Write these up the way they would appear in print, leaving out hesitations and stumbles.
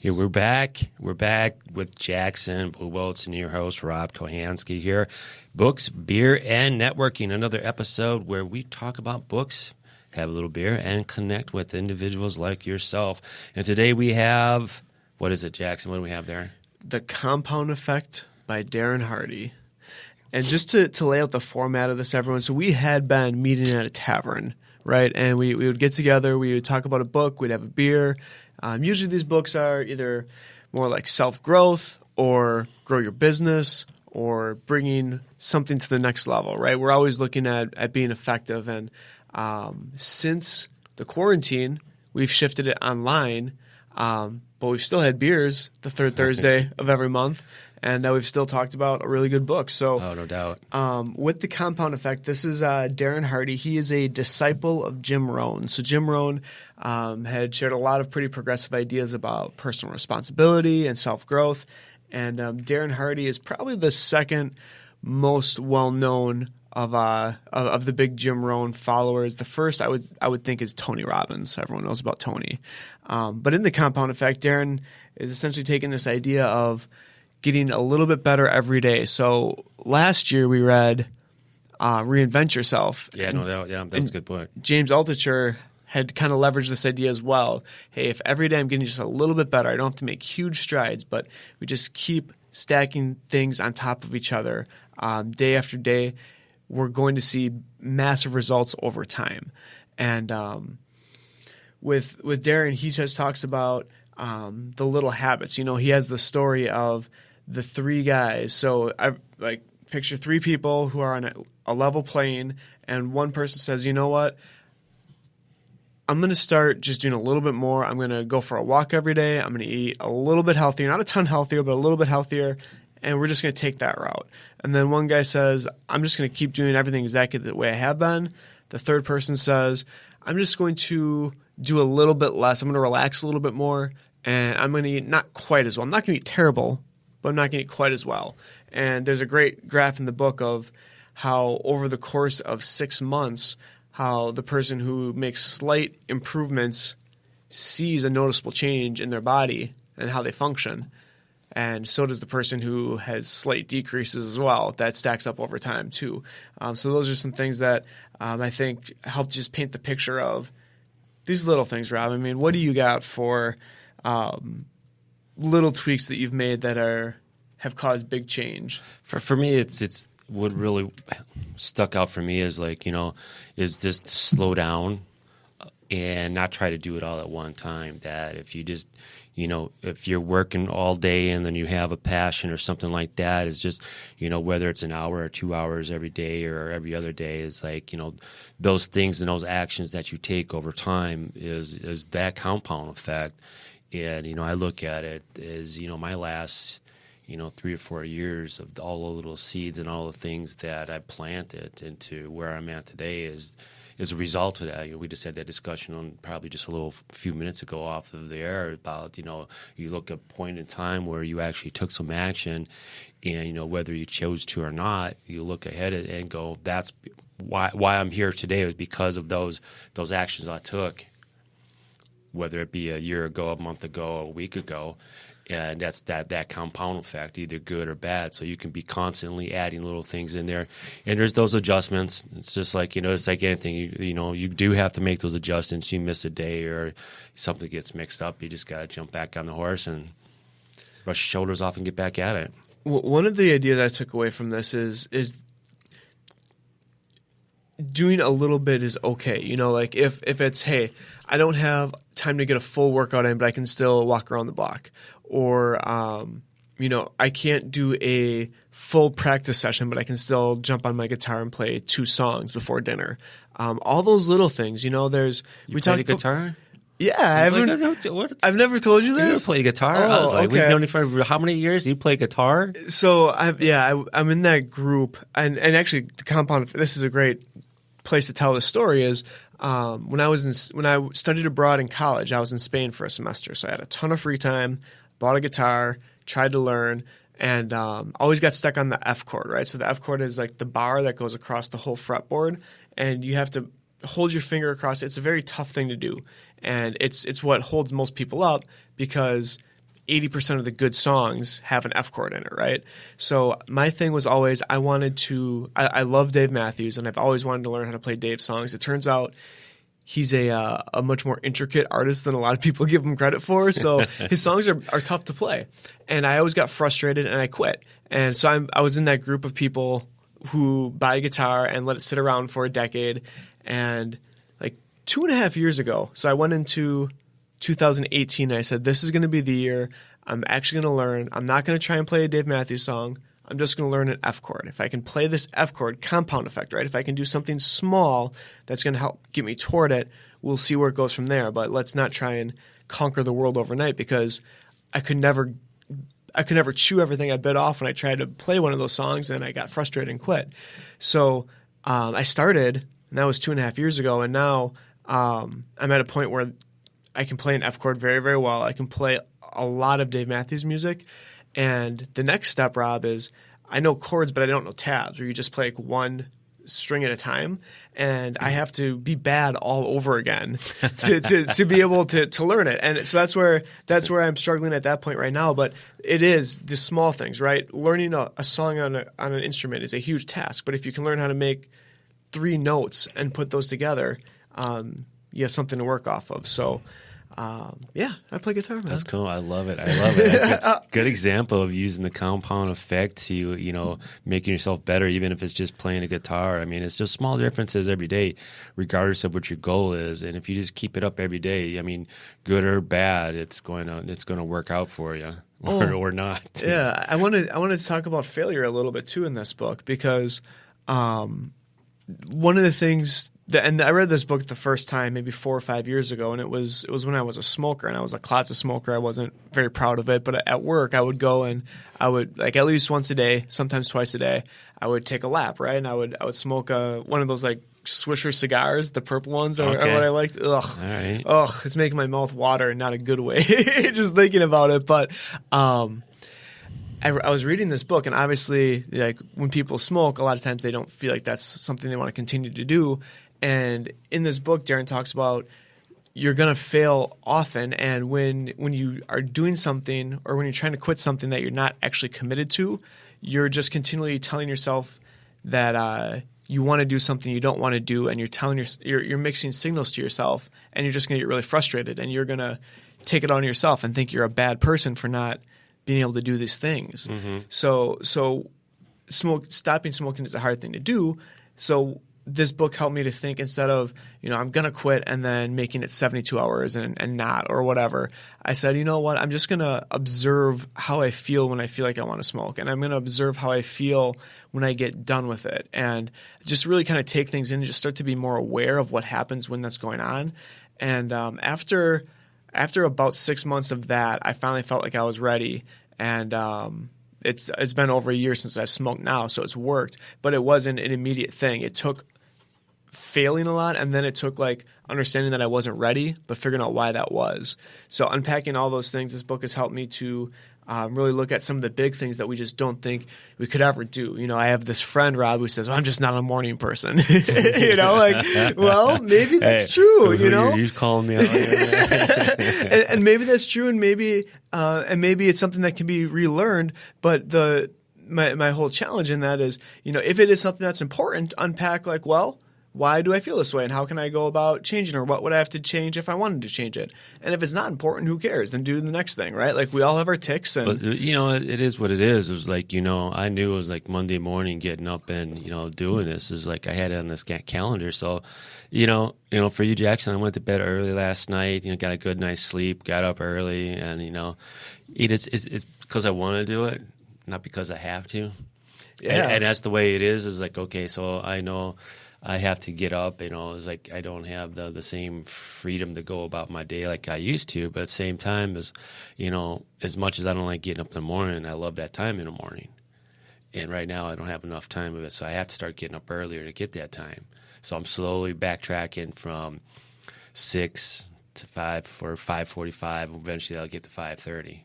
Here we're back. We're back with Jackson Blue Boats and your host, Rob Kohansky here. Books, beer, and networking. Another episode where we talk about books, have a little beer, and connect with individuals like yourself. And today we have, what is it, Jackson? What do we have there? The Compound Effect by Darren Hardy. And just to lay out the format of this, everyone, so we had been meeting at a tavern, right? And we would get together, we would talk about a book, we'd have a beer. Usually these books are either more like self-growth or grow your business or bringing something to the next level, right? We're always looking at being effective. And since the quarantine, we've shifted it online, but we've still had beers the third Thursday of every month. And we've still talked about a really good book. So, no doubt. With the Compound Effect, this is Darren Hardy. He is a disciple of Jim Rohn. So Jim Rohn had shared a lot of pretty progressive ideas about personal responsibility and self-growth. And Darren Hardy is probably the second most well-known of the big Jim Rohn followers. The first I would think is Tony Robbins. Everyone knows about Tony. But in the Compound Effect, Darren is essentially taking this idea of getting a little bit better every day. So last year we read Reinvent Yourself. Yeah, no doubt. Yeah, that's a good point. James Altucher had kind of leveraged this idea as well. Hey, if every day I'm getting just a little bit better, I don't have to make huge strides, but we just keep stacking things on top of each other day after day, we're going to see massive results over time. And with Darren, he just talks about the little habits. You know, he has the story of the three guys. So I picture three people who are on a level plane, and one person says, you know what? I'm going to start just doing a little bit more. I'm going to go for a walk every day. I'm going to eat a little bit healthier, not a ton healthier, but a little bit healthier. And we're just going to take that route. And then one guy says, I'm just going to keep doing everything exactly the way I have been. The third person says, I'm just going to do a little bit less. I'm going to relax a little bit more. And I'm going to eat not quite as well. I'm not going to eat terrible, but I'm not going to eat quite as well. And there's a great graph in the book of how over the course of 6 months, how the person who makes slight improvements sees a noticeable change in their body and how they function. And so does the person who has slight decreases as well. That stacks up over time too. So those are some things that I think help just paint the picture of these little things, Rob. I mean, what do you got for little tweaks that you've made that have caused big change? For me, it's what really stuck out for me is is just to slow down and not try to do it all at one time. That if you just, if you're working all day and then you have a passion or something like that, is just, whether it's an hour or 2 hours every day or every other day, is those things and those actions that you take over time is that compound effect. And, I look at it as, my last, 3 or 4 years of all the little seeds and all the things that I planted into where I'm at today is a result of that. We just had that discussion on probably just a few minutes ago off of the air about, you look at a point in time where you actually took some action and, whether you chose to or not, you look ahead and go, that's why I'm here today is because of those actions I took, whether it be a year ago, a month ago, a week ago. And that's that compound effect, either good or bad. So you can be constantly adding little things in there. And there's those adjustments. It's just like, it's like anything. You do have to make those adjustments. You miss a day or something gets mixed up. You just got to jump back on the horse and brush your shoulders off and get back at it. Well, one of the ideas I took away from this is doing a little bit is okay. If it's, hey, I don't have time to get a full workout in, but I can still walk around the block. Or, I can't do a full practice session, but I can still jump on my guitar and play 2 songs before dinner. All those little things, there's... You play the guitar? Yeah. I've never told you this. You never played guitar? Oh, I was like, okay. We've known you for how many years? You play guitar? So, I'm in that group. And actually, the Compound, this is a great place to tell the story is when I studied abroad in college, I was in Spain for a semester. So I had a ton of free time, bought a guitar, tried to learn, and always got stuck on the F chord, right? So the F chord is like the bar that goes across the whole fretboard, and you have to hold your finger across. It's a very tough thing to do, and it's what holds most people up because 80% of the good songs have an F chord in it, right? So my thing was always I love Dave Matthews, and I've always wanted to learn how to play Dave songs. It turns out he's a much more intricate artist than a lot of people give him credit for. So his songs are tough to play. And I always got frustrated and I quit. And so I was in that group of people who buy a guitar and let it sit around for a decade. And like 2.5 years ago, so I went into 2018 and I said, this is going to be the year I'm actually going to learn. I'm not going to try and play a Dave Matthews song. I'm just going to learn an F chord. If I can play this F chord, compound effect, right? If I can do something small that's going to help get me toward it, we'll see where it goes from there. But let's not try and conquer the world overnight, because I could never chew everything I bit off when I tried to play one of those songs, and I got frustrated and quit. So I started, and that was 2.5 years ago, and now I'm at a point where I can play an F chord very, very well. I can play a lot of Dave Matthews music. And the next step, Rob, is I know chords, but I don't know tabs, where you just play like one string at a time. And I have to be bad all over again to be able to learn it. And so that's where I'm struggling at that point right now. But it is the small things, right? Learning a song on an instrument is a huge task. But if you can learn how to make 3 notes and put those together, you have something to work off of. So I play guitar, man. That's cool. I love it. Good example of using the compound effect to, making yourself better, even if it's just playing a guitar. I mean, it's just small differences every day, regardless of what your goal is. And if you just keep it up every day, I mean, good or bad, it's going to work out for you, or not. Yeah, I wanted to talk about failure a little bit too in this book, because one of the things and I read this book the first time maybe 4 or 5 years ago, and it was when I was a smoker, and I was a closet smoker. I wasn't very proud of it, but at work I would go and I would, like, at least once a day, sometimes twice a day, I would take a lap, right? And I would smoke one of those like Swisher cigars, the purple ones are what I liked. Ugh. All right. Ugh, it's making my mouth water in not a good way just thinking about it. But I was reading this book, and obviously, like, when people smoke, a lot of times they don't feel like that's something they want to continue to do. And in this book, Darren talks about you're going to fail often, and when you are doing something, or when you're trying to quit something that you're not actually committed to, you're just continually telling yourself that you want to do something you don't want to do, and you're mixing signals to yourself, and you're just going to get really frustrated, and you're going to take it on yourself and think you're a bad person for not being able to do these things. Mm-hmm. So stopping smoking is a hard thing to do. So this book helped me to think, instead of, I'm going to quit and then making it 72 hours and not, or whatever, I said, you know what, I'm just going to observe how I feel when I feel like I want to smoke. And I'm going to observe how I feel when I get done with it. And just really kind of take things in and just start to be more aware of what happens when that's going on. And after about 6 months of that, I finally felt like I was ready. And it's been over a year since I've smoked now, so it's worked. But it wasn't an immediate thing. It took failing a lot, and then it took like understanding that I wasn't ready, but figuring out why that was. So unpacking all those things, this book has helped me to really look at some of the big things that we just don't think we could ever do. I have this friend, Rob, who says, well, I'm just not a morning person. Well, maybe that's true. You're calling me out. and maybe that's true, and maybe it's something that can be relearned. But my whole challenge in that is, if it is something that's important, unpack like, well, why do I feel this way, and how can I go about changing, or what would I have to change if I wanted to change it? And if it's not important, who cares? Then do the next thing, right? Like, we all have our ticks. But it is what it is. It was like, I knew it was like Monday morning getting up and, doing this. It was like I had it on this calendar. So, for you, Jackson, I went to bed early last night, got a good night's sleep, got up early, and, it's because I want to do it, not because I have to. Yeah. And that's the way it is like, okay, so I know I have to get up, it's like I don't have the same freedom to go about my day like I used to. But at the same time, as much as I don't like getting up in the morning, I love that time in the morning. And right now I don't have enough time of it, so I have to start getting up earlier to get that time. So I'm slowly backtracking from 6 to 5 or 5:45. Eventually I'll get to 5:30.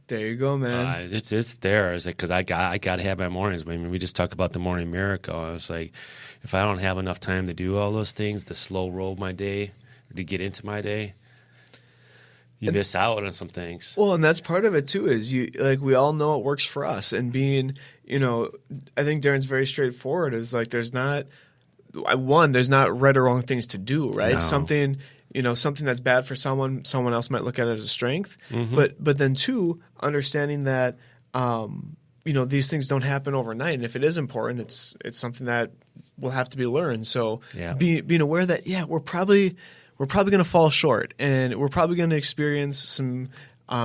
There you go, man. It's there. It's like, because I got to have my mornings. I mean, we just talked about the morning miracle. I was like, if I don't have enough time to do all those things, to slow roll my day, or to get into my day. you miss out on some things. Well, and that's part of it too. Is we all know it works for us, and being, I think Darren's very straightforward. Is like there's not right or wrong things to do, right? No. Something that's bad for someone else might look at it as a strength. Mm-hmm. But then two, understanding that these things don't happen overnight, and if it is important, it's something that will have to be learned. So being aware that we're probably going to fall short, and we're probably going to experience some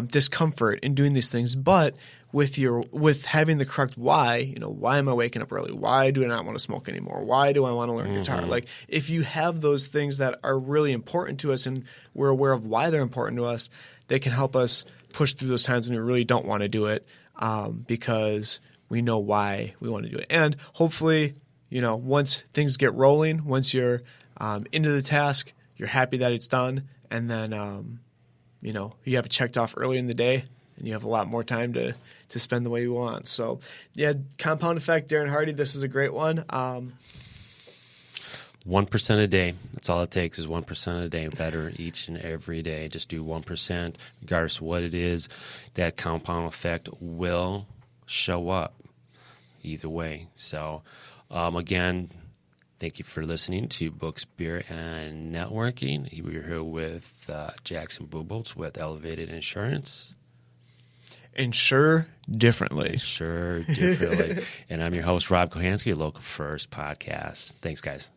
discomfort in doing these things, but with having the correct why, why am I waking up early? Why do I not want to smoke anymore? Why do I want to learn guitar? Like if you have those things that are really important to us and we're aware of why they're important to us, they can help us push through those times when we really don't want to do it because we know why we want to do it. And hopefully, once things get rolling, once you're into the task, you're happy that it's done, and then you have it checked off early in the day, and you have a lot more time to spend the way you want. So, compound effect, Darren Hardy, this is a great one. 1% a day. That's all it takes is 1% a day. Better each and every day. Just do 1%, regardless of what it is. That compound effect will show up either way. So, again, thank you for listening to Books, Beer, and Networking. We're here with Jackson Buboltz with Elevated Insurance. Insure differently. Insure differently. And I'm your host, Rob Kohansky, Local First Podcast. Thanks, guys.